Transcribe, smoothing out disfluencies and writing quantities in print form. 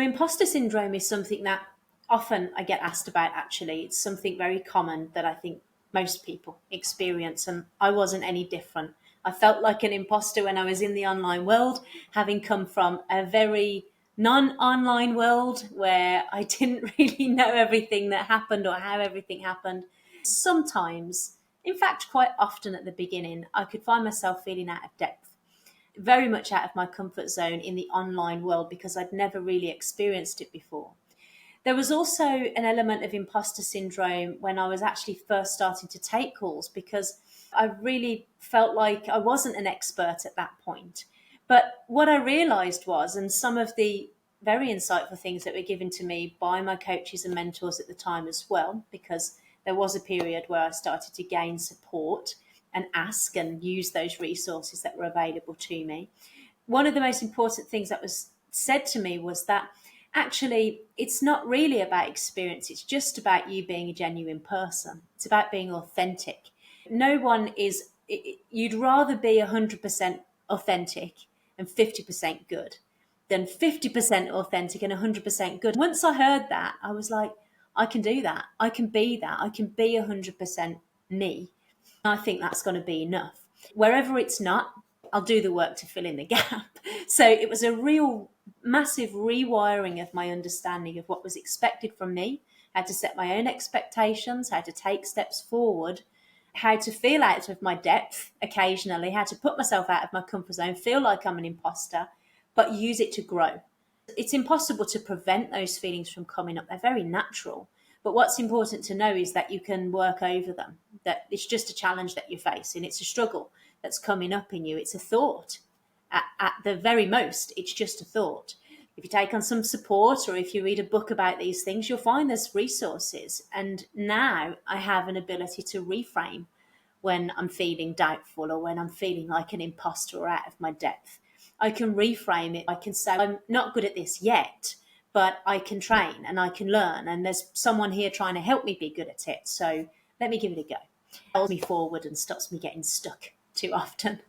Imposter syndrome is something that often I get asked about, actually. It's something very common that I think most people experience, and I wasn't any different. I felt like an imposter when I was in the online world, having come from a very non online world where I didn't really know everything that happened or how everything happened. Sometimes, in fact, quite often at the beginning, I could find myself feeling out of depth, very much out of my comfort zone in the online world because I'd never really experienced it before. There was also an element of imposter syndrome when I was actually first starting to take calls because I really felt like I wasn't an expert at that point. But what I realized was, and some of the very insightful things that were given to me by my coaches and mentors at the time as well, because there was a period where I started to gain support and ask and use those resources that were available to me. One of the most important things that was said to me was that actually it's not really about experience, it's just about you being a genuine person. It's about being authentic. No one is, you'd rather be 100% authentic and 50% good than 50% authentic and 100% good. Once I heard that, I was like, I can do that. I can be that. I can be 100% me. I think that's going to be enough. Wherever it's not, I'll do the work to fill in the gap. So it was a real massive rewiring of my understanding of what was expected from me, how to set my own expectations, how to take steps forward, how to feel out of my depth occasionally, how to put myself out of my comfort zone, feel like I'm an imposter, but use it to grow. It's impossible to prevent those feelings from coming up. They're very natural. But what's important to know is that you can work over them, that it's just a challenge that you're facing. It's a struggle that's coming up in you. It's a thought. At the very most, it's just a thought. If you take on some support or if you read a book about these things, you'll find there's resources. And now I have an ability to reframe when I'm feeling doubtful or when I'm feeling like an imposter or out of my depth. I can reframe it. I can say, I'm not good at this yet, but I can train and I can learn. And there's someone here trying to help me be good at it. So let me give it a go. It holds me forward and stops me getting stuck too often.